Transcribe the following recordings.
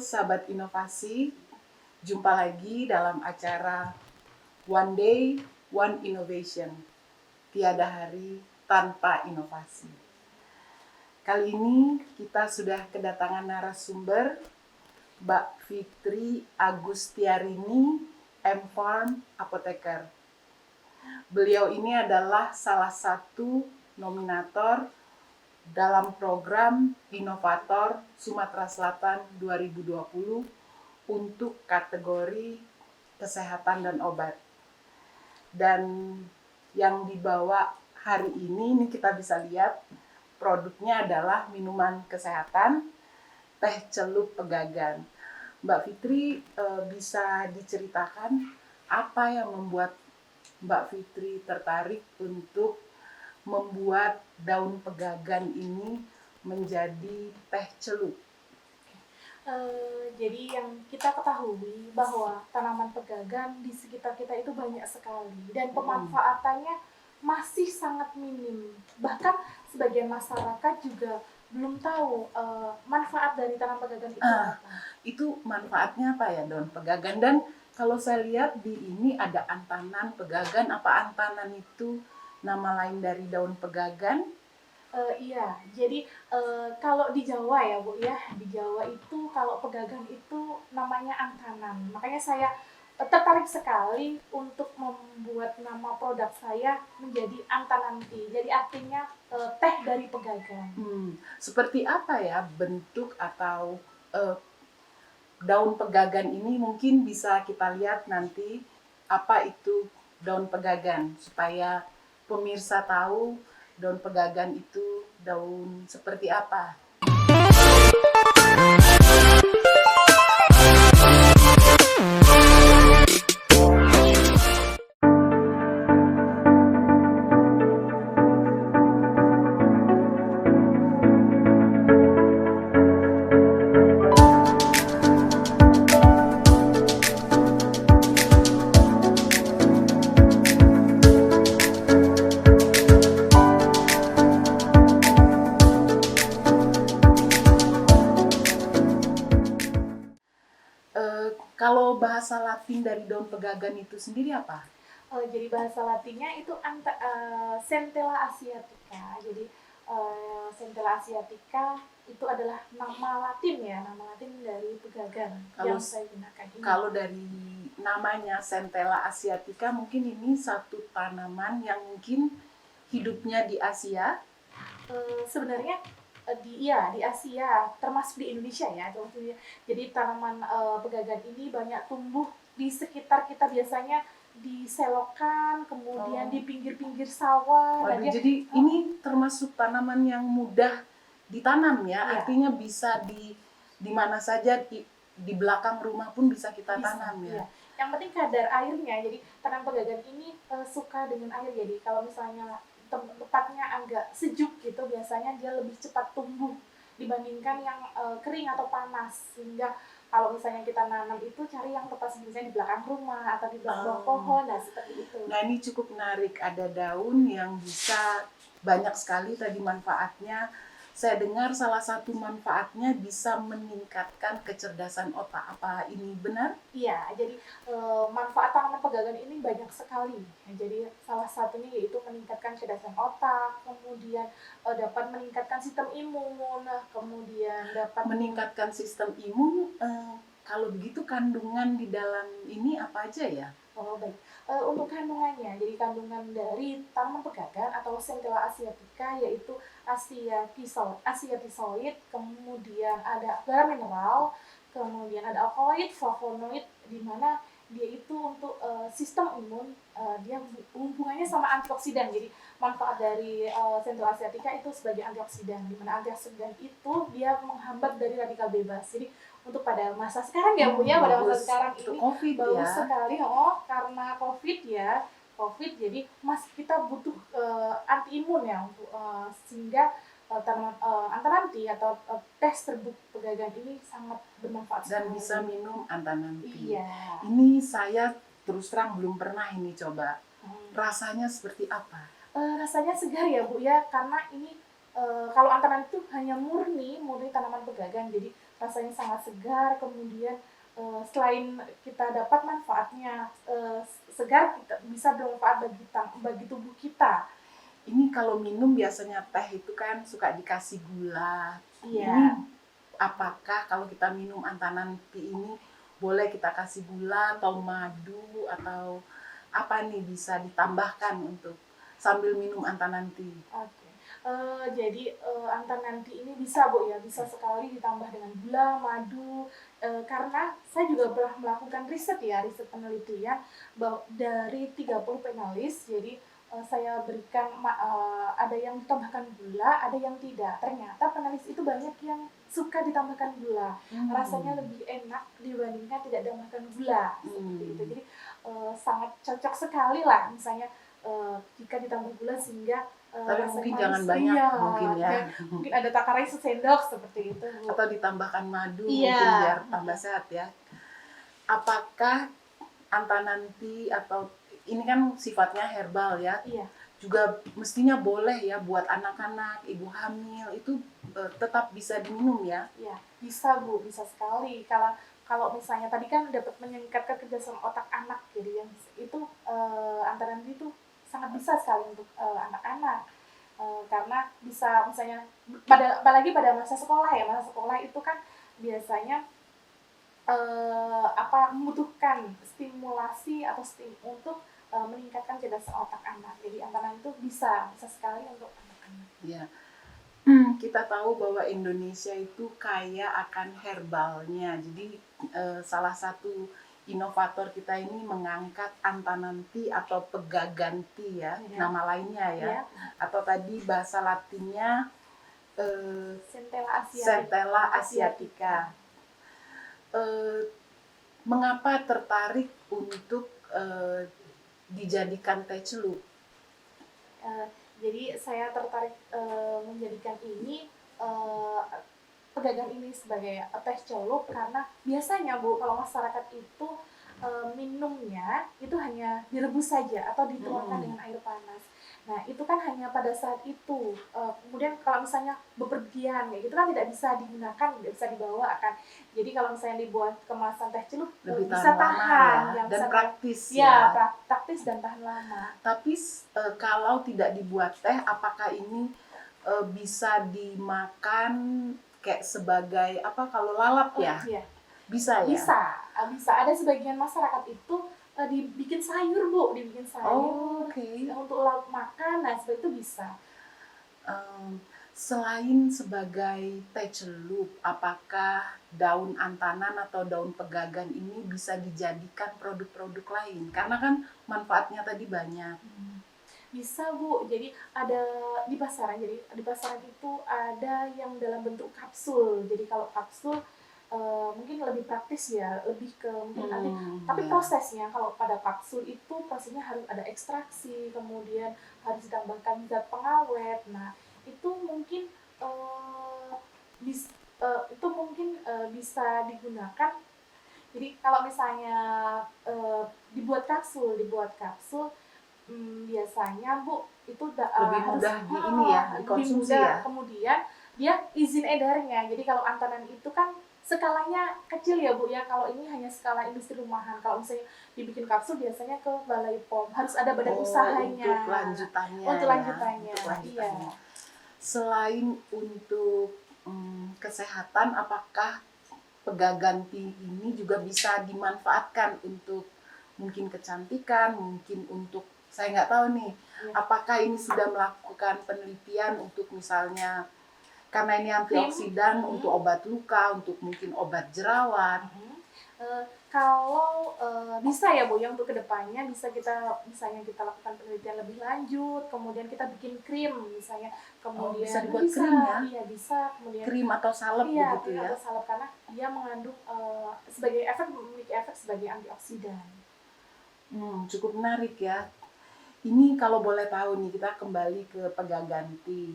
sahabat inovasi, jumpa lagi dalam acara One Day, One Innovation. Tiada hari tanpa inovasi. Kali ini kita sudah kedatangan narasumber Mbak Fitri Agustiarini, M-Pharm Apoteker. Beliau ini adalah salah satu nominator dalam program Inovator Sumatera Selatan 2020 untuk kategori kesehatan dan obat. Dan yang dibawa hari ini kita bisa lihat produknya adalah minuman kesehatan, teh celup pegagan. Mbak Fitri, bisa diceritakan apa yang membuat Mbak Fitri tertarik untuk membuat daun pegagan ini menjadi teh celup? Jadi yang kita ketahui bahwa tanaman pegagan di sekitar kita itu banyak sekali dan pemanfaatannya masih sangat minim. Bahkan sebagian masyarakat juga belum tahu manfaat dari tanaman pegagan itu apa. Itu manfaatnya apa ya daun pegagan? Dan kalau saya lihat di ini ada antanan pegagan. Apa antanan itu nama lain dari daun pegagan? Iya, jadi kalau di Jawa ya Bu ya, di Jawa itu kalau pegagan itu namanya antanan. Makanya saya tertarik sekali untuk membuat nama produk saya menjadi antanan tea. Jadi artinya teh dari pegagan. Seperti apa ya bentuk atau daun pegagan ini? Mungkin bisa kita lihat nanti apa itu daun pegagan supaya pemirsa tahu daun pegagan itu daun seperti apa. Kalau bahasa Latin dari daun pegagan itu sendiri apa? Jadi bahasa Latinnya itu Centella asiatica. Jadi Centella asiatica itu adalah nama Latin ya, nama Latin dari pegagan yang saya gunakan ini. Kalau dari namanya Centella asiatica, mungkin ini satu tanaman yang mungkin hidupnya di Asia. Sebenarnya di Asia, termasuk di Indonesia ya. Jadi tanaman pegagan ini banyak tumbuh di sekitar kita, biasanya di selokan, kemudian di pinggir-pinggir sawah. Jadi ini termasuk tanaman yang mudah ditanam ya, Iya. Artinya bisa di mana saja, di belakang rumah pun bisa kita tanam ya. Iya. Yang penting kadar airnya. Jadi tanaman pegagan ini suka dengan air. Jadi kalau misalnya tempatnya agak sejuk gitu, biasanya dia lebih cepat tumbuh dibandingkan yang kering atau panas. Sehingga kalau misalnya kita nanam itu cari yang tepat, misalnya di belakang rumah atau di belakang pohon, nah seperti itu. Nah ini cukup menarik, ada daun yang bisa banyak sekali tadi manfaatnya. Saya dengar salah satu manfaatnya bisa meningkatkan kecerdasan otak. Apa ini benar? Iya, jadi manfaat tanaman pegagan ini banyak sekali. Jadi salah satunya yaitu meningkatkan kecerdasan otak, kemudian dapat meningkatkan sistem imun, kemudian dapat meningkatkan sistem imun. Kalau begitu kandungan di dalam ini apa aja ya? Oh baik, untuk kandungannya, jadi kandungan dari tanaman pegagan atau Centella asiatica yaitu asiatisoid, kemudian ada garam mineral, kemudian ada alkaloid, flavonoid, di mana dia itu untuk sistem imun, dia hubungannya sama antioksidan. Jadi manfaat dari Centella asiatica itu sebagai antioksidan, di mana antioksidan itu dia menghambat dari radikal bebas. Jadi untuk pada masa sekarang ya Bu ya, pada masa sekarang ini COVID bagus ya. sekali karena COVID, jadi kita butuh anti imun ya untuk sehingga tanaman antananti atau teh serbuk pegagan ini sangat bermanfaat dan sekali. bisa minum antananti. Iya. Ini saya terus terang belum pernah ini coba. Rasanya seperti apa? Rasanya segar ya Bu ya, karena ini kalau antananti itu hanya murni tanaman pegagan, jadi rasanya sangat segar, kemudian selain kita dapat manfaatnya segar, kita bisa bermanfaat bagi tubuh kita. Ini kalau minum biasanya teh itu kan suka dikasih gula. Iya. Ini apakah kalau kita minum Antanan Tea ini boleh kita kasih gula atau madu atau apa nih bisa ditambahkan untuk sambil minum Antanan Tea? Oke. Jadi Antanan Tea ini bisa Bu ya, bisa sekali ditambah dengan gula, madu, karena saya juga pernah melakukan riset ya, riset penelitian dari 30 penalis. Jadi saya berikan ada yang ditambahkan gula, ada yang tidak. Ternyata penalis itu banyak yang suka ditambahkan gula. Rasanya lebih enak dibandingkan tidak ditambahkan gula. Seperti itu. Jadi sangat cocok sekali lah misalnya jika ditambah gula sehingga Tapi rasa mungkin manis. jangan banyak Iya, mungkin ya. mungkin ada takarannya sesendok seperti itu Bu. Atau ditambahkan madu Iya. mungkin biar tambah sehat ya. Apakah Antanan Tea atau ini kan sifatnya herbal ya, Iya. juga mestinya boleh ya buat anak-anak, ibu hamil itu tetap bisa diminum ya? Iya, bisa Bu, bisa sekali. Kalau misalnya tadi kan dapat meningkatkan kerjasama otak anak, jadi yang itu Antanan Tea itu sangat bisa sekali untuk anak-anak. Karena bisa misalnya apalagi pada masa sekolah ya, masa sekolah itu kan biasanya membutuhkan stimulasi atau untuk meningkatkan kecerdasan otak anak. Jadi Antanan itu bisa sekali untuk anak-anak. Ya. Kita tahu bahwa Indonesia itu kaya akan herbalnya. Jadi salah satu inovator kita ini mengangkat Antanan Tea atau pegagan tea ya, Ya. nama lainnya ya. Ya. Atau tadi bahasa Latinnya Centella asiatica. asiatica. Mengapa tertarik untuk dijadikan teh celup? Jadi saya tertarik menjadikan ini pegagan ini sebagai teh celup karena biasanya Bu kalau masyarakat itu minumnya itu hanya direbus saja atau dituangkan dengan air panas. Nah itu kan hanya pada saat itu. Kemudian kalau misalnya bepergian kayak gitu kan tidak bisa digunakan, tidak bisa dibawa kan. Jadi kalau misalnya dibuat kemasan teh celup Lebih bisa tahan ya, dan bisa praktis ya. Praktis dan tahan lama. Tapi kalau tidak dibuat teh, apakah ini bisa dimakan kayak sebagai apa kalau lalap ya? Iya. Bisa ya? Bisa. Ada sebagian masyarakat itu dibikin sayur Bu, dibikin sayur untuk lauk makan, nah seperti itu bisa. Selain sebagai teh celup, apakah daun antanan atau daun pegagan ini bisa dijadikan produk-produk lain? Karena kan manfaatnya tadi banyak. Bisa Bu, jadi ada di pasaran. Jadi di pasaran itu ada yang dalam bentuk kapsul. Jadi kalau kapsul mungkin lebih praktis ya, lebih ke mungkin nanti. Tapi prosesnya kalau pada kapsul itu prosesnya harus ada ekstraksi, kemudian harus ditambahkan zat pengawet. Nah itu mungkin bisa digunakan. Jadi kalau misalnya dibuat kapsul biasanya Bu itu lebih mudah dikonsumsi ya. Kemudian dia izin edarnya. Jadi kalau Antanan itu kan skalanya kecil ya Bu ya. Kalau ini hanya skala industri rumahan. Kalau misalnya dibikin kapsul biasanya ke Balai POM. Harus ada badan usahanya. Untuk lanjutannya. Untuk lanjutannya. Iya. Selain untuk kesehatan, apakah pegagan tea ini juga bisa dimanfaatkan untuk mungkin kecantikan, mungkin untuk saya nggak tahu nih, apakah ini sudah melakukan penelitian untuk misalnya karena ini antioksidan untuk obat luka, untuk mungkin obat jerawat. Kalau bisa ya Bu, yang untuk kedepannya misalnya kita lakukan penelitian lebih lanjut, kemudian kita bikin krim misalnya, kemudian bisa dibuat krim ya? Iya bisa, kemudian krim atau salep begitu ya? Atau salep karena dia mengandung memiliki efek sebagai antioksidan. Cukup menarik ya. Ini kalau boleh tahu nih, kita kembali ke pegagan tea.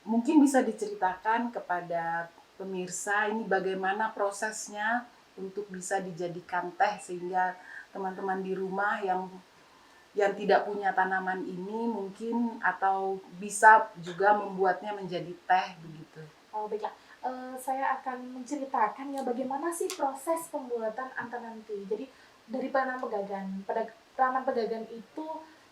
Mungkin bisa diceritakan kepada pemirsa ini bagaimana prosesnya untuk bisa dijadikan teh sehingga teman-teman di rumah yang tidak punya tanaman ini mungkin atau bisa juga membuatnya menjadi teh begitu. Baiklah. saya akan menceritakan ya bagaimana sih proses pembuatan antananti. Jadi dari tanaman pegagan itu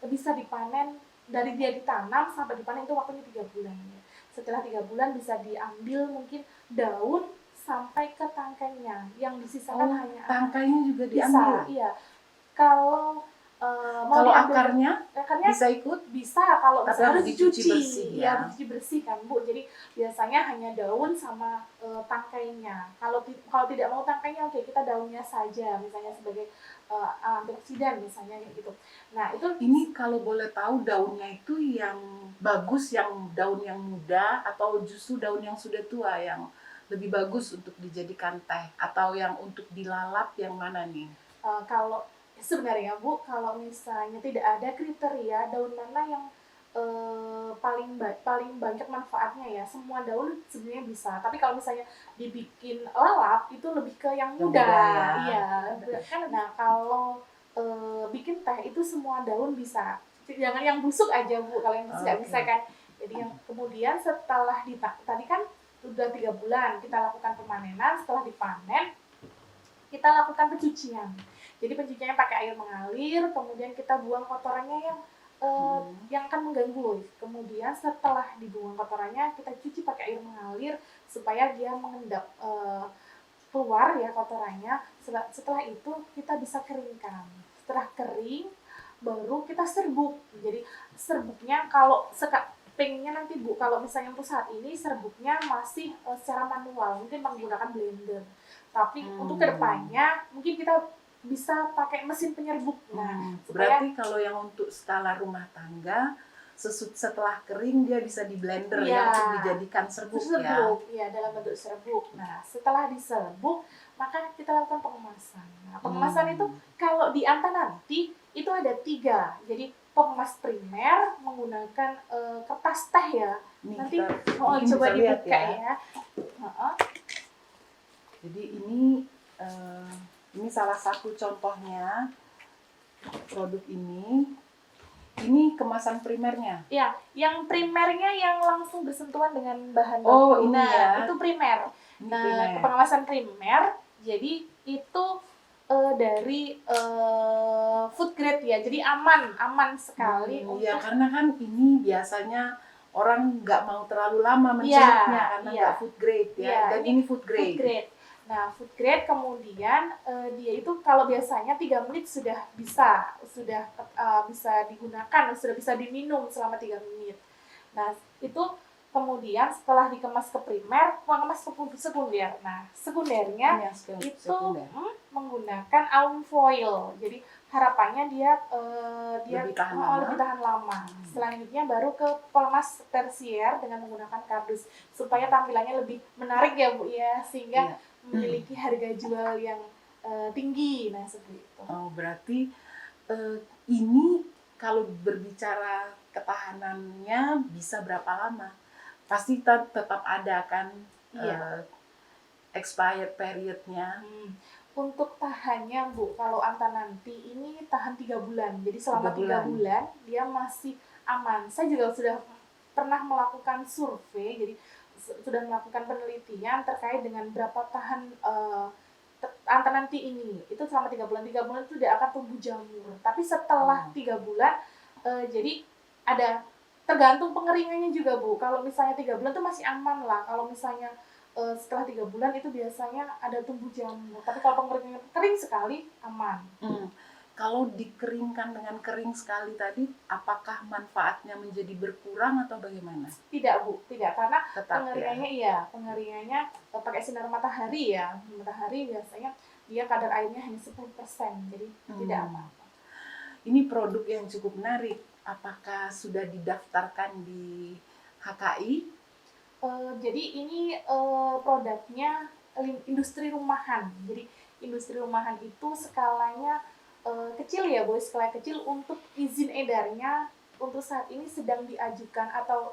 bisa dipanen dari dia ditanam sampai dipanen itu waktunya 3 bulan ya. Setelah 3 bulan bisa diambil mungkin daun sampai ke tangkainya, yang disisakan Oh, hanya tangkainya juga diambil. bisa, iya. Kalau mau Kalau diambil akarnya akarnya bisa ikut, bisa, kalau tapi bisa harus harus dicuci dicuci, bersih ya. dicuci bersih kan Bu. Jadi biasanya hanya daun sama tangkainya. Kalau tidak mau tangkainya, oke kita daunnya saja, misalnya sebagai antioksidan misalnya kayak gitu. Nah itu Ini kalau boleh tahu daunnya itu yang bagus, yang daun yang muda atau justru daun yang sudah tua yang lebih bagus untuk dijadikan teh atau yang untuk dilalap yang mana nih? Kalau sebenarnya Bu, kalau misalnya tidak ada kriteria daun mana yang paling banyak manfaatnya ya, semua daun sebenarnya bisa. Tapi kalau misalnya dibikin lalap itu lebih ke yang Yang muda, muda ya. iya. Kan, nah kalau bikin teh itu semua daun bisa. Jangan yang busuk aja Bu, kalau yang busuk nggak bisa Oke. kan. Jadi yang kemudian setelah tadi kan udah 3 bulan kita lakukan pemanenan, setelah dipanen kita lakukan pencucian. Jadi pencuciannya pakai air mengalir, kemudian kita buang kotorannya yang akan mengganggu. Kemudian setelah dibuang kotorannya, kita cuci pakai air mengalir supaya dia mengendap keluar ya kotorannya. Setelah itu kita bisa keringkan. Setelah kering, baru kita serbuk. Jadi serbuknya kalau pengennya nanti Bu, kalau misalnya untuk saat ini serbuknya masih secara manual, mungkin menggunakan blender. Tapi untuk kedepannya mungkin kita bisa pakai mesin penyerbuk. Nah, supaya Berarti kalau yang untuk skala rumah tangga, setelah kering dia bisa di blender Iya, ya untuk dijadikan serbuk ya. serbuk, ya dalam bentuk serbuk. Nah, setelah diserbuk, maka kita lakukan pengemasan. Nah, pengemasan itu kalau di Antananti itu ada 3. Jadi pengemas primer menggunakan kertas teh ya. Nih, Nanti kita coba bisa lihat dibuka ya. ya. Heeh. Jadi ini salah satu contohnya produk ini. Ini kemasan primernya. Ya, yang primernya yang langsung bersentuhan dengan bahan Oh, baku. ini Nah, ya. itu primer. Ini Nah, primer. pengawasan primer, jadi itu dari food grade ya, jadi aman sekali Ya untuk karena kan ini biasanya orang nggak mau terlalu lama mencelupnya karena nggak food grade ya. Iya, Dan ini food grade. food grade. Nah, food grade kemudian dia itu kalau biasanya 3 menit sudah bisa digunakan, sudah bisa diminum selama 3 menit. Nah, itu kemudian setelah dikemas ke primer, mengemas ke sekunder. Nah, sekundernya Ini yang itu sekunder. menggunakan alum foil. Jadi harapannya dia Lebih tahan lama. lebih tahan lama. Selanjutnya baru ke pengemas tersier dengan menggunakan kardus supaya tampilannya lebih menarik ya Bu ya, sehingga memiliki harga jual yang tinggi. Nah, seperti itu. Oh, berarti ini kalau berbicara ketahanannya bisa berapa lama? Pasti tetap ada kan expired periodnya. Untuk tahannya Bu, kalau Antananti ini tahan 3 bulan. Jadi selama 3 bulan dia masih aman. Saya juga sudah pernah melakukan survei, jadi sudah melakukan penelitian terkait dengan berapa tahan Antananti ini. Itu selama 3 bulan. 3 bulan itu dia akan tumbuh jamur. Tapi setelah 3 bulan jadi ada tergantung pengeringannya juga Bu. Kalau misalnya 3 bulan itu masih aman lah. Kalau misalnya setelah 3 bulan itu biasanya ada tumbuh jamur. Tapi kalau pengeringannya kering sekali, aman. Kalau dikeringkan dengan kering sekali tadi, apakah manfaatnya menjadi berkurang atau bagaimana? Tidak Bu, tidak. Karena tetap pengeringannya pakai sinar matahari ya. Matahari biasanya dia kadar airnya hanya 10%. Jadi tidak apa-apa. Ini produk yang cukup menarik. Apakah sudah didaftarkan di HKI? Jadi ini produknya industri rumahan. Jadi industri rumahan itu skalanya kecil ya Bu, skala kecil. Untuk izin edarnya untuk saat ini sedang diajukan atau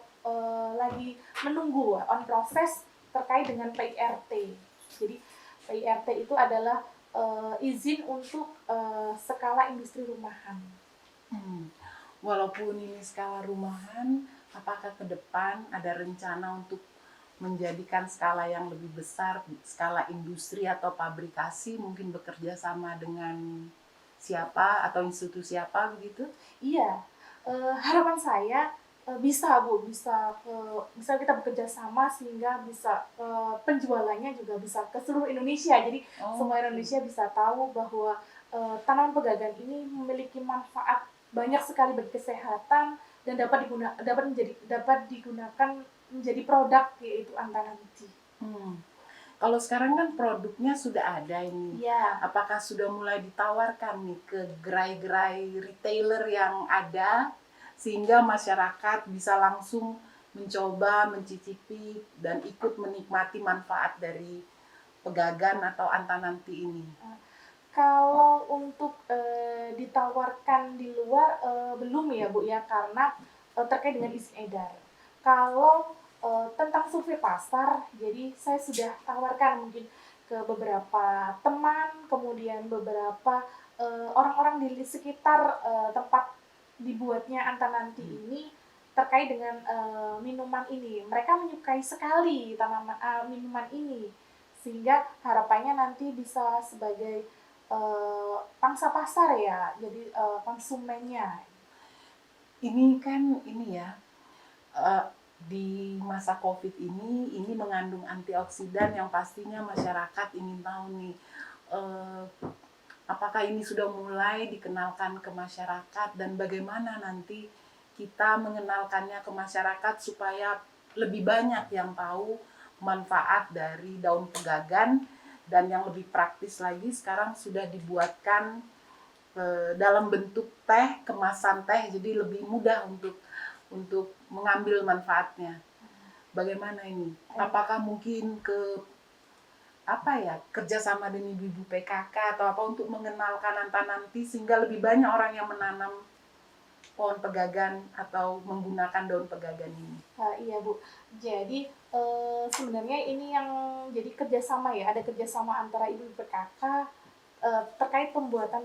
lagi menunggu on proses terkait dengan PIRT. Jadi PIRT itu adalah izin untuk skala industri rumahan. Walaupun ini skala rumahan, apakah ke depan ada rencana untuk menjadikan skala yang lebih besar, skala industri atau pabrikasi, mungkin bekerja sama dengan siapa atau institusi apa begitu? Iya, harapan saya bisa Bu, bisa kita bekerja sama sehingga bisa penjualannya juga bisa ke seluruh Indonesia. Jadi semua Indonesia bisa tahu bahwa tanaman pegagan ini memiliki manfaat banyak sekali bagi kesehatan dan dapat digunakan menjadi produk yaitu Antananti. Kalau sekarang kan produknya sudah ada ini. Iya. Apakah sudah mulai ditawarkan nih ke gerai-gerai retailer yang ada sehingga masyarakat bisa langsung mencoba, mencicipi dan ikut menikmati manfaat dari pegagan atau Antananti ini? Kalau untuk ditawarkan di luar belum ya Bu ya, karena terkait dengan izin edar. Kalau tentang survei pasar, jadi saya sudah tawarkan mungkin ke beberapa teman, kemudian beberapa orang-orang di sekitar tempat dibuatnya Antananti ini terkait dengan minuman ini. Mereka menyukai sekali minuman ini, sehingga harapannya nanti bisa sebagai pangsa pasar ya, jadi konsumennya. Ini kan eh, di masa COVID ini mengandung antioksidan yang pastinya masyarakat ingin tahu nih, eh, apakah ini sudah mulai dikenalkan ke masyarakat dan bagaimana nanti kita mengenalkannya ke masyarakat supaya lebih banyak yang tahu manfaat dari daun pegagan. Dan yang lebih praktis lagi sekarang sudah dibuatkan dalam bentuk teh, kemasan teh, jadi lebih mudah untuk mengambil manfaatnya. Bagaimana ini? Apakah mungkin kerjasama dengan ibu PKK atau apa untuk mengenalkan Antananti sehingga lebih banyak orang yang menanam pohon pegagan atau menggunakan daun pegagan ini? Iya Bu, jadi sebenarnya ini yang jadi kerjasama ya, ada kerjasama antara ibu PKK terkait pembuatan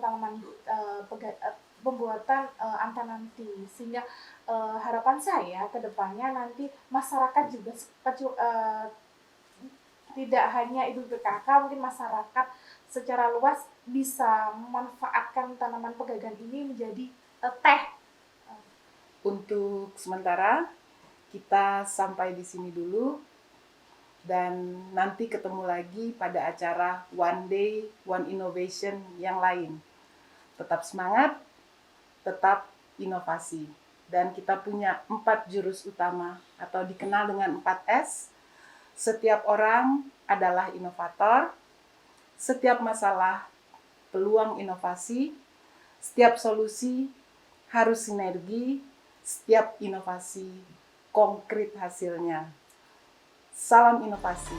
Antananti, sehingga harapan saya ke depannya nanti masyarakat juga tidak hanya ibu PKK, mungkin masyarakat secara luas bisa memanfaatkan tanaman pegagan ini menjadi teh. Untuk sementara kita sampai di sini dulu dan nanti ketemu lagi pada acara One Day One Innovation yang lain. Tetap semangat, tetap inovasi. Dan kita punya 4 jurus utama atau dikenal dengan 4S. Setiap orang adalah inovator, setiap masalah peluang inovasi, setiap solusi harus sinergi, setiap inovasi konkret hasilnya. Salam inovasi.